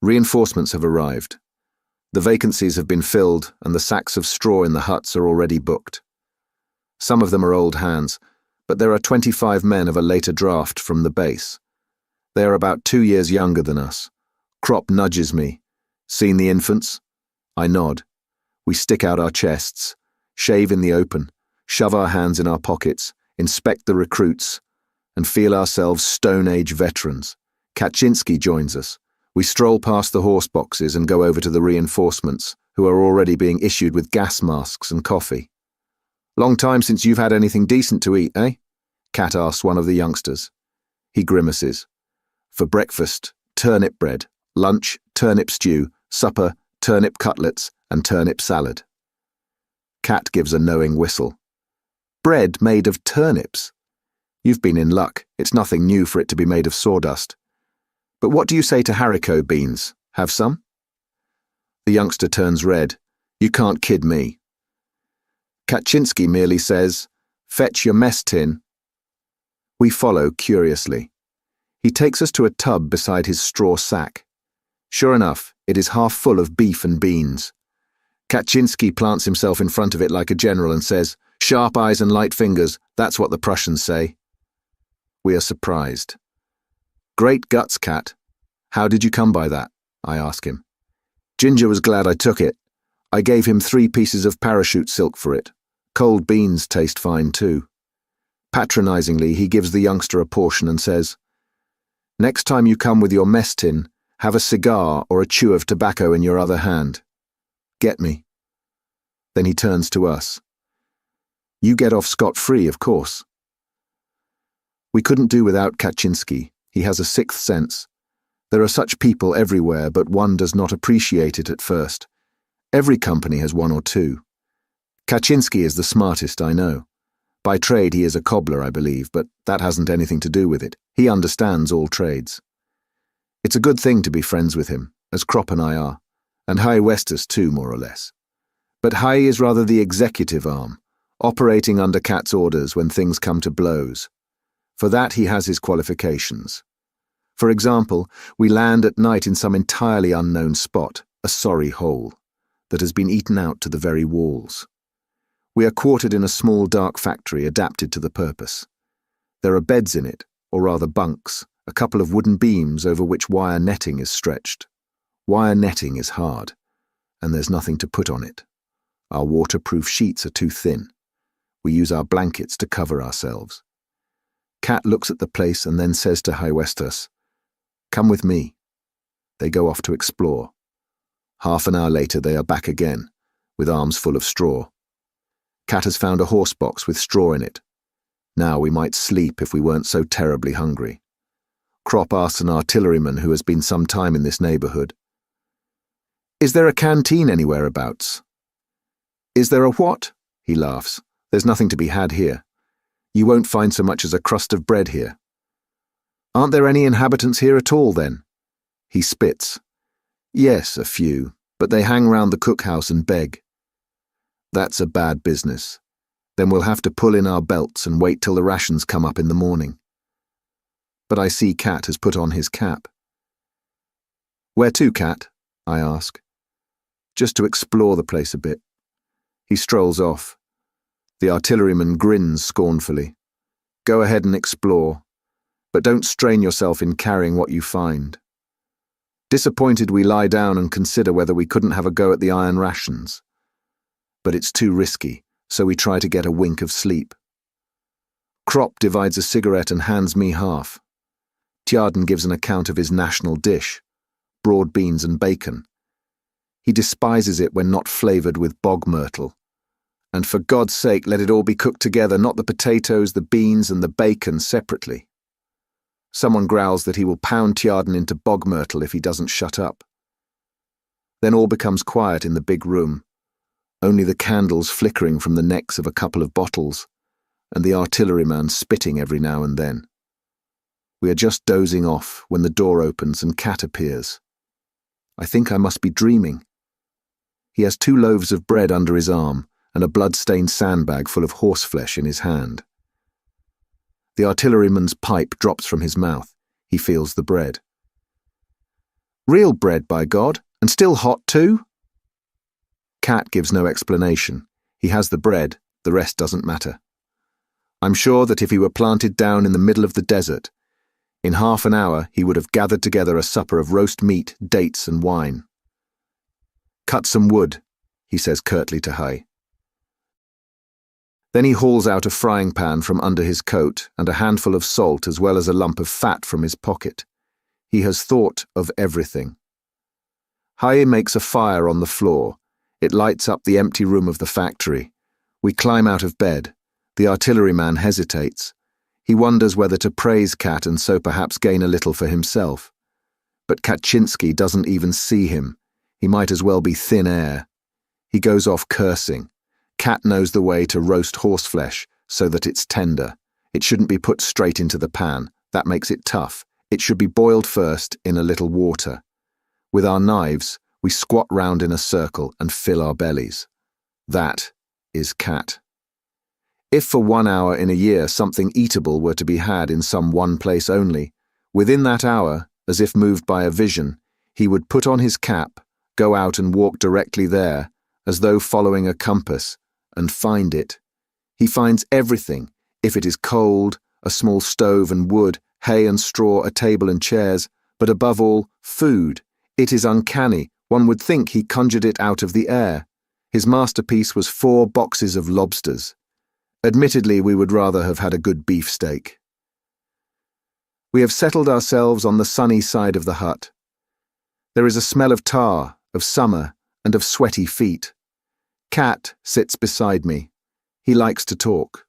Reinforcements have arrived. The vacancies have been filled, and the sacks of straw in the huts are already booked. Some of them are old hands, but there are 25 men of a later draft from the base. They are about 2 years younger than us. Krop nudges me. Seen the infants? I nod. We stick out our chests, shave in the open, shove our hands in our pockets, inspect the recruits, and feel ourselves Stone Age veterans. Kaczynski joins us. We stroll past the horse boxes and go over to the reinforcements, who are already being issued with gas masks and coffee. Long time since you've had anything decent to eat, eh? Kat asks one of the youngsters. He grimaces. For breakfast, turnip bread. Lunch, turnip stew. Supper, turnip cutlets and turnip salad. Kat gives a knowing whistle. Bread made of turnips? You've been in luck. It's nothing new for it to be made of sawdust. But what do you say to haricot beans? Have some? The youngster turns red. You can't kid me. Kaczynski merely says, Fetch your mess tin. We follow curiously. He takes us to a tub beside his straw sack. Sure enough, it is half full of beef and beans. Kaczynski plants himself in front of it like a general and says, Sharp eyes and light fingers, that's what the Prussians say. We are surprised. Great guts, Kat. How did you come by that? I ask him. Ginger was glad I took it. I gave him 3 pieces of parachute silk for it. Cold beans taste fine too. Patronizingly, he gives the youngster a portion and says, Next time you come with your mess tin, have a cigar or a chew of tobacco in your other hand. Get me? Then he turns to us. You get off scot-free, of course. We couldn't do without Kaczynski. He has a sixth sense. There are such people everywhere, but one does not appreciate it at first. Every company has 1 or 2. Kaczynski is the smartest I know. By trade he is a cobbler, I believe, but that hasn't anything to do with it. He understands all trades. It's a good thing to be friends with him, as Krop and I are, and Hai Westus too, more or less. But Hai is rather the executive arm, operating under Kat's orders when things come to blows. For that he has his qualifications. For example, we land at night in some entirely unknown spot, a sorry hole, that has been eaten out to the very walls. We are quartered in a small dark factory adapted to the purpose. There are beds in it, or rather bunks, a couple of wooden beams over which wire netting is stretched. Wire netting is hard, and there's nothing to put on it. Our waterproof sheets are too thin. We use our blankets to cover ourselves. Kat looks at the place and then says to Hai Westus, Come with me. They go off to explore. Half an hour later they are back again, with arms full of straw. Kat has found a horse box with straw in it. Now we might sleep if we weren't so terribly hungry. Krop asks an artilleryman who has been some time in this neighbourhood. Is there a canteen anywhere abouts? Is there a what? He laughs. There's nothing to be had here. You won't find so much as a crust of bread here. Aren't there any inhabitants here at all, then? He spits. Yes, a few, but they hang round the cookhouse and beg. That's a bad business. Then we'll have to pull in our belts and wait till the rations come up in the morning. But I see Kat has put on his cap. Where to, Kat? I ask. Just to explore the place a bit. He strolls off. The artilleryman grins scornfully. Go ahead and explore, but don't strain yourself in carrying what you find. Disappointed, we lie down and consider whether we couldn't have a go at the iron rations. But it's too risky, so we try to get a wink of sleep. Krop divides a cigarette and hands me half. Tjarden gives an account of his national dish, broad beans and bacon. He despises it when not flavoured with bog myrtle. And for God's sake, let it all be cooked together, not the potatoes, the beans, and the bacon separately. Someone growls that he will pound Tjarden into bog myrtle if he doesn't shut up. Then all becomes quiet in the big room, only the candles flickering from the necks of a couple of bottles, and the artilleryman spitting every now and then. We are just dozing off when the door opens and Kat appears. I think I must be dreaming. He has 2 loaves of bread under his arm, and a blood-stained sandbag full of horseflesh in his hand. The artilleryman's pipe drops from his mouth. He feels the bread. Real bread, by God, and still hot too? Cat gives no explanation. He has the bread, the rest doesn't matter. I'm sure that if he were planted down in the middle of the desert, in half an hour he would have gathered together a supper of roast meat, dates and wine. Cut some wood, he says curtly to Hai. Then he hauls out a frying pan from under his coat and a handful of salt as well as a lump of fat from his pocket. He has thought of everything. Hai makes a fire on the floor. It lights up the empty room of the factory. We climb out of bed. The artilleryman hesitates. He wonders whether to praise Kat and so perhaps gain a little for himself. But Kaczynski doesn't even see him. He might as well be thin air. He goes off cursing. Kat knows the way to roast horseflesh so that it's tender. It shouldn't be put straight into the pan. That makes it tough. It should be boiled first in a little water. With our knives, we squat round in a circle and fill our bellies. That is Kat. If for 1 hour in a year something eatable were to be had in some one place only, within that hour, as if moved by a vision, he would put on his cap, go out and walk directly there, as though following a compass, and find it. He finds everything, if it is cold, a small stove and wood, hay and straw, a table and chairs, but above all, food. It is uncanny. One would think he conjured it out of the air. His masterpiece was 4 boxes of lobsters. Admittedly, we would rather have had a good beefsteak. We have settled ourselves on the sunny side of the hut. There is a smell of tar, of summer, and of sweaty feet. Kat sits beside me. He likes to talk.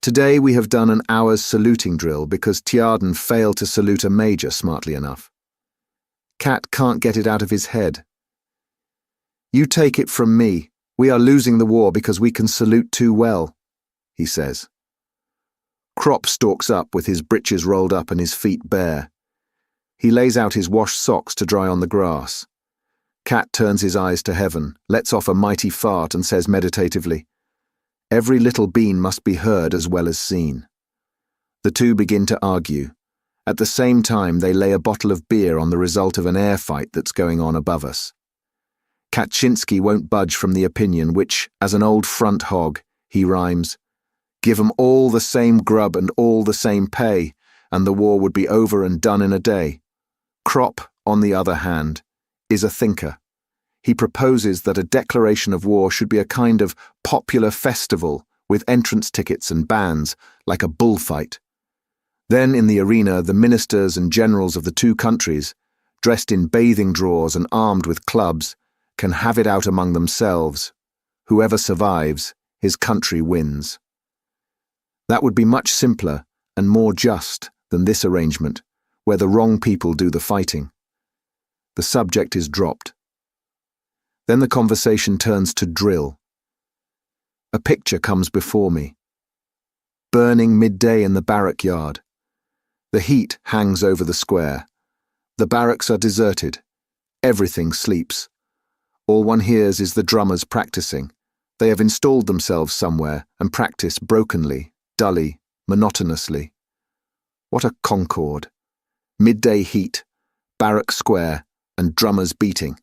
Today we have done an hour's saluting drill because Tjaarden failed to salute a major smartly enough. Kat can't get it out of his head. You take it from me, we are losing the war because we can salute too well, he says. Krop stalks up with his breeches rolled up and his feet bare. He lays out his washed socks to dry on the grass. Kat turns his eyes to heaven, lets off a mighty fart and says meditatively, "Every little bean must be heard as well as seen." The two begin to argue. At the same time, they lay a bottle of beer on the result of an air fight that's going on above us. Kaczynski won't budge from the opinion which, as an old front hog, he rhymes, "Give 'em all the same grub and all the same pay, and the war would be over and done in a day." Krop, on the other hand, is a thinker. He proposes that a declaration of war should be a kind of popular festival with entrance tickets and bands, like a bullfight. Then in the arena, the ministers and generals of the two countries, dressed in bathing drawers and armed with clubs, can have it out among themselves. Whoever survives, his country wins. That would be much simpler and more just than this arrangement, where the wrong people do the fighting. The subject is dropped. Then the conversation turns to drill. A picture comes before me. Burning midday in the barrack yard. The heat hangs over the square. The barracks are deserted. Everything sleeps. All one hears is the drummers practicing. They have installed themselves somewhere and practice brokenly, dully, monotonously. What a concord. Midday heat, barrack square, and drummers beating.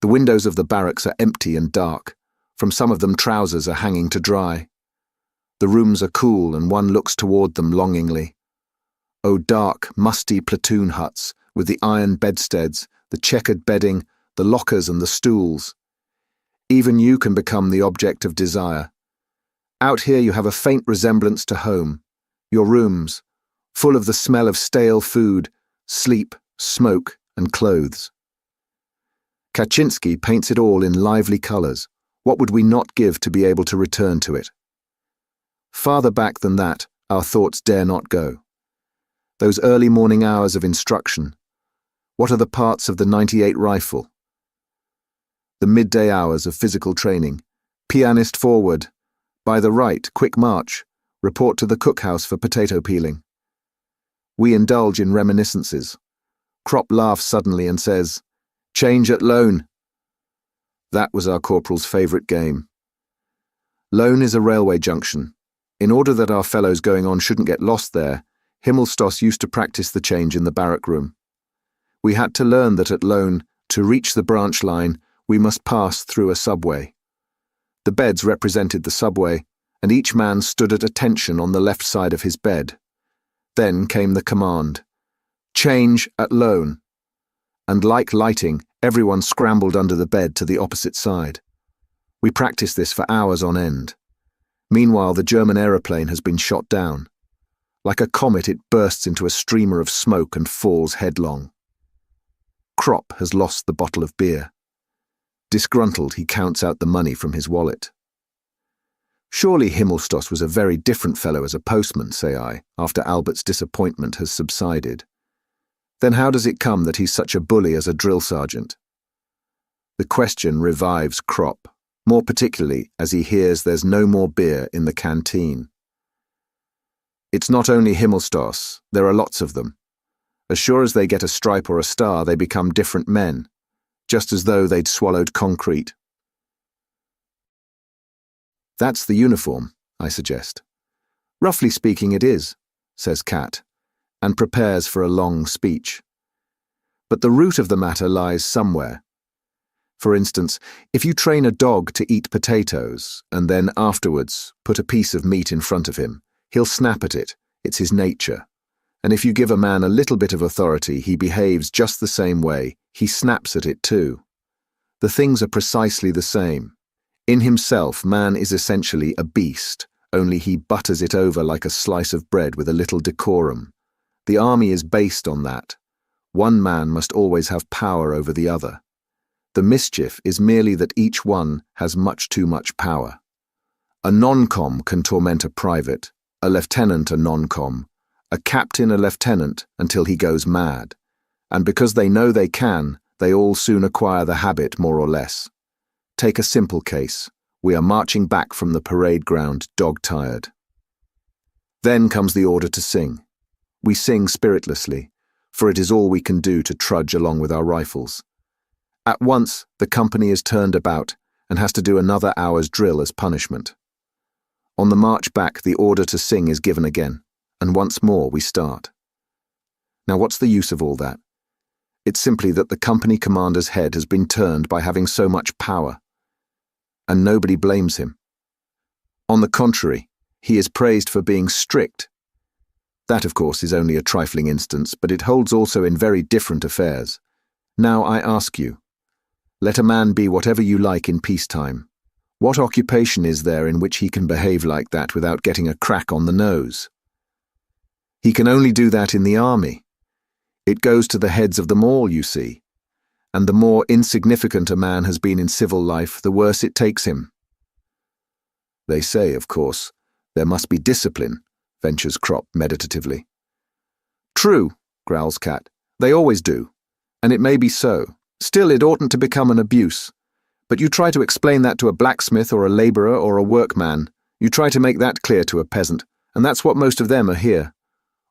The windows of the barracks are empty and dark. From some of them trousers are hanging to dry. The rooms are cool and one looks toward them longingly. Oh, dark, musty platoon huts with the iron bedsteads, the checkered bedding, the lockers and the stools. Even you can become the object of desire. Out here you have a faint resemblance to home. Your rooms, full of the smell of stale food, sleep, smoke, and clothes. Kaczynski paints it all in lively colours. What would we not give to be able to return to it? Farther back than that, our thoughts dare not go. Those early morning hours of instruction. What are the parts of the 98 rifle? The midday hours of physical training. Pianist forward. By the right, quick march. Report to the cookhouse for potato peeling. We indulge in reminiscences. Krop laughs suddenly and says, "Change at Loan." That was our corporal's favourite game. Loan is a railway junction. In order that our fellows going on shouldn't get lost there, Himmelstos used to practice the change in the barrack room. We had to learn that at Lone, to reach the branch line, we must pass through a subway. The beds represented the subway, and each man stood at attention on the left side of his bed. Then came the command, "Change at Lone." And like lighting, everyone scrambled under the bed to the opposite side. We practiced this for hours on end. Meanwhile, the German aeroplane has been shot down. Like a comet, it bursts into a streamer of smoke and falls headlong. Kropp has lost the bottle of beer. Disgruntled, he counts out the money from his wallet. Surely Himmelstoss was a very different fellow as a postman, say I, after Albert's disappointment has subsided. Then how does it come that he's such a bully as a drill sergeant? The question revives Kropp, more particularly as he hears there's no more beer in the canteen. It's not only Himmelstoss, there are lots of them. As sure as they get a stripe or a star, they become different men, just as though they'd swallowed concrete. That's the uniform, I suggest. Roughly speaking, it is, says Kat, and prepares for a long speech. But the root of the matter lies somewhere. For instance, if you train a dog to eat potatoes, and then afterwards put a piece of meat in front of him, he'll snap at it. It's his nature. And if you give a man a little bit of authority, he behaves just the same way. He snaps at it too. The things are precisely the same. In himself, man is essentially a beast, only he butters it over like a slice of bread with a little decorum. The army is based on that. One man must always have power over the other. The mischief is merely that each one has much too much power. A non-com can torment a private, a lieutenant a non-com, a captain a lieutenant until he goes mad. And because they know they can, they all soon acquire the habit more or less. Take a simple case. We are marching back from the parade ground, dog-tired. Then comes the order to sing. We sing spiritlessly, for it is all we can do to trudge along with our rifles. At once, the company is turned about and has to do another hour's drill as punishment. On the march back, the order to sing is given again, and once more we start. Now what's the use of all that? It's simply that the company commander's head has been turned by having so much power, and nobody blames him. On the contrary, he is praised for being strict. That, of course, is only a trifling instance, but it holds also in very different affairs. Now I ask you, let a man be whatever you like in peacetime. What occupation is there in which he can behave like that without getting a crack on the nose? He can only do that in the army. It goes to the heads of them all, you see. And the more insignificant a man has been in civil life, the worse it takes him. They say, of course, there must be discipline, ventures Kropp meditatively. True, growls Kat. They always do. And it may be so. Still, it oughtn't to become an abuse. But you try to explain that to a blacksmith or a labourer or a workman. You try to make that clear to a peasant, and that's what most of them are here.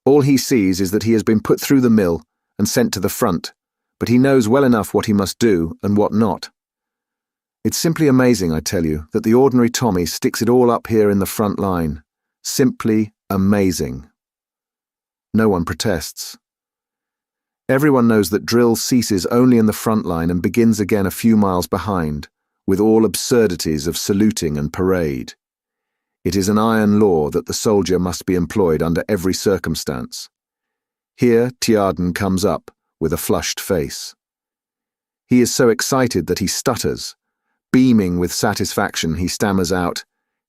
All he sees is that he has been put through the mill and sent to the front, but he knows well enough what he must do and what not. It's simply amazing, I tell you, that the ordinary Tommy sticks it all up here in the front line. Simply amazing. No one protests. Everyone knows that drill ceases only in the front line and begins again a few miles behind, with all absurdities of saluting and parade. It is an iron law that the soldier must be employed under every circumstance. Here Tjaarden comes up, with a flushed face. He is so excited that he stutters. Beaming with satisfaction, he stammers out,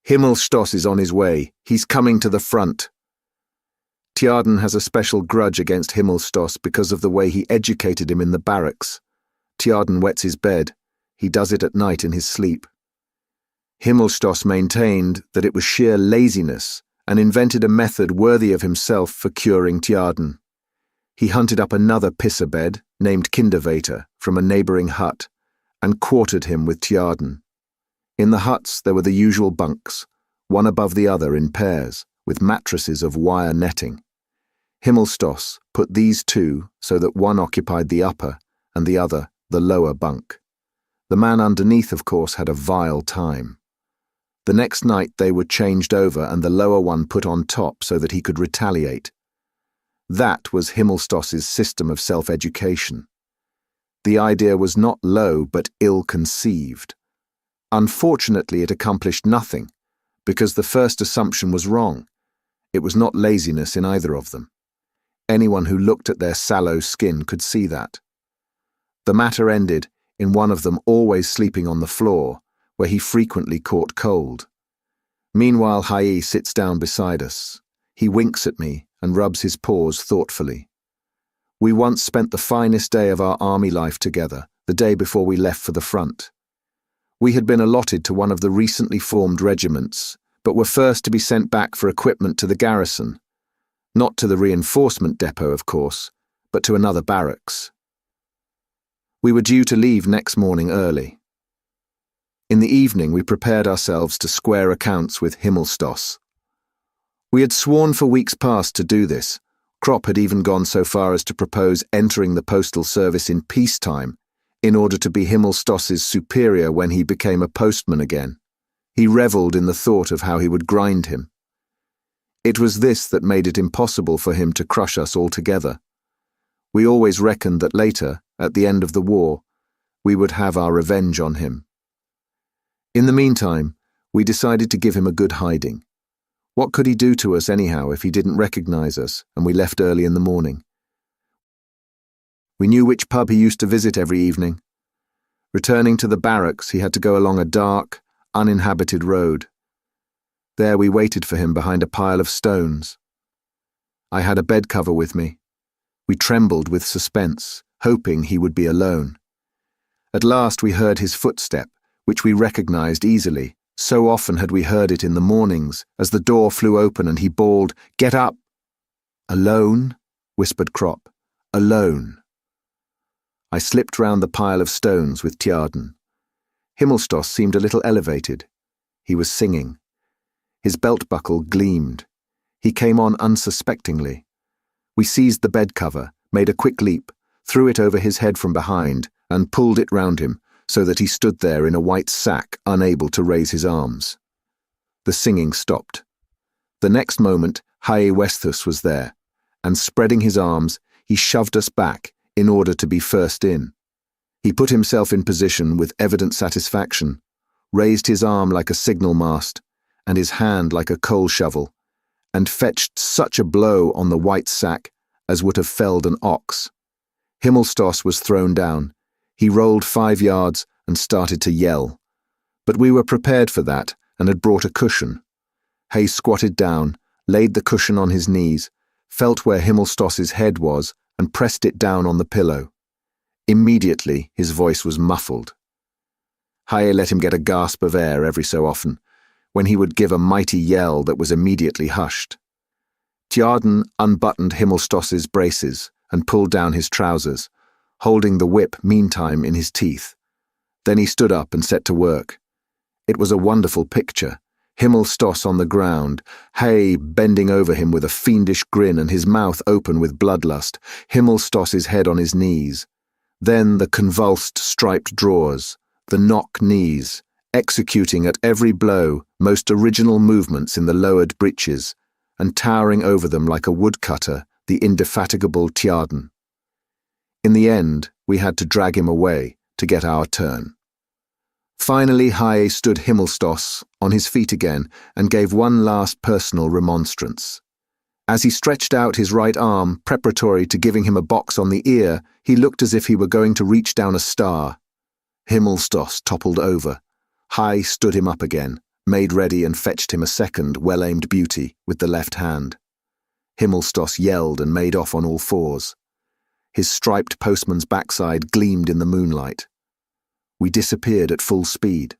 "Himmelstoss is on his way. He's coming to the front." Tjaarden has a special grudge against Himmelstoss because of the way he educated him in the barracks. Tjaarden wets his bed. He does it at night in his sleep. Himmelstoss maintained that it was sheer laziness and invented a method worthy of himself for curing Tjaarden. He hunted up another pisser bed, named Kindervater, from a neighbouring hut, and quartered him with Tjaarden. In the huts there were the usual bunks, one above the other in pairs, with mattresses of wire netting. Himmelstoss put these two so that one occupied the upper and the other the lower bunk. The man underneath, of course, had a vile time. The next night they were changed over and the lower one put on top so that he could retaliate. That was Himmelstoss's system of self-education. The idea was not low but ill-conceived. Unfortunately, it accomplished nothing, because the first assumption was wrong. It was not laziness in either of them. Anyone who looked at their sallow skin could see that. The matter ended in one of them always sleeping on the floor, where he frequently caught cold. Meanwhile, Hai sits down beside us. He winks at me and rubs his paws thoughtfully. We once spent the finest day of our army life together, the day before we left for the front. We had been allotted to one of the recently formed regiments, but were first to be sent back for equipment to the garrison. Not to the reinforcement depot, of course, but to another barracks. We were due to leave next morning early. In the evening, we prepared ourselves to square accounts with Himmelstoss. We had sworn for weeks past to do this. Kropp had even gone so far as to propose entering the postal service in peacetime, in order to be Himmelstoss's superior when he became a postman again. He revelled in the thought of how he would grind him. It was this that made it impossible for him to crush us altogether. We always reckoned that later, at the end of the war, we would have our revenge on him. In the meantime, we decided to give him a good hiding. What could he do to us anyhow if he didn't recognize us and we left early in the morning? We knew which pub he used to visit every evening. Returning to the barracks, he had to go along a dark, uninhabited road. There we waited for him behind a pile of stones. I had a bed cover with me. We trembled with suspense, hoping he would be alone. At last we heard his footstep, which we recognized easily. So often had we heard it in the mornings, as the door flew open and he bawled, "Get up!" "Alone?" whispered Kropp. "Alone." I slipped round the pile of stones with Tjaden. Himmelstoss seemed a little elevated. He was singing. His belt buckle gleamed. He came on unsuspectingly. We seized the bed cover, made a quick leap, threw it over his head from behind, and pulled it round him, so that he stood there in a white sack, unable to raise his arms. The singing stopped. The next moment, Hai Westhus was there, and spreading his arms, he shoved us back in order to be first in. He put himself in position with evident satisfaction, raised his arm like a signal mast, and his hand like a coal shovel, and fetched such a blow on the white sack as would have felled an ox. Himmelstoss was thrown down. He rolled 5 yards and started to yell. But we were prepared for that and had brought a cushion. Hay squatted down, laid the cushion on his knees, felt where Himmelstoss's head was and pressed it down on the pillow. Immediately his voice was muffled. Hay let him get a gasp of air every so often, when he would give a mighty yell that was immediately hushed. Tjaden unbuttoned Himmelstoss's braces and pulled down his trousers, holding the whip meantime in his teeth. Then he stood up and set to work. It was a wonderful picture. Himmelstoss on the ground, Hay bending over him with a fiendish grin and his mouth open with bloodlust, Himmelstoss's head on his knees. Then the convulsed striped drawers, the knock knees, executing at every blow most original movements in the lowered breeches, and towering over them like a woodcutter, the indefatigable Tjaden. In the end, we had to drag him away to get our turn. Finally, Hai stood Himmelstoss on his feet again and gave one last personal remonstrance. As he stretched out his right arm preparatory to giving him a box on the ear, he looked as if he were going to reach down a star. Himmelstoss toppled over. Hai stood him up again, made ready and fetched him a second well-aimed beauty with the left hand. Himmelstoss yelled and made off on all fours. His striped postman's backside gleamed in the moonlight. We disappeared at full speed.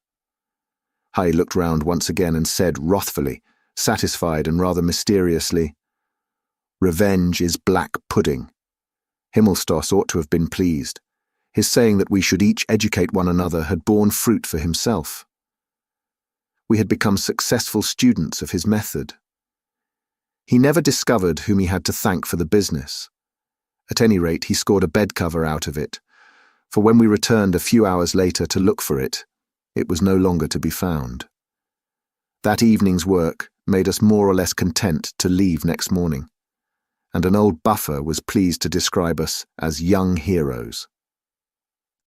Hai looked round once again and said wrathfully, satisfied and rather mysteriously, "Revenge is black pudding." Himmelstoss ought to have been pleased. His saying that we should each educate one another had borne fruit for himself. We had become successful students of his method. He never discovered whom he had to thank for the business. At any rate, he scored a bed cover out of it, for when we returned a few hours later to look for it, it was no longer to be found. That evening's work made us more or less content to leave next morning. and an old buffer was pleased to describe us as young heroes.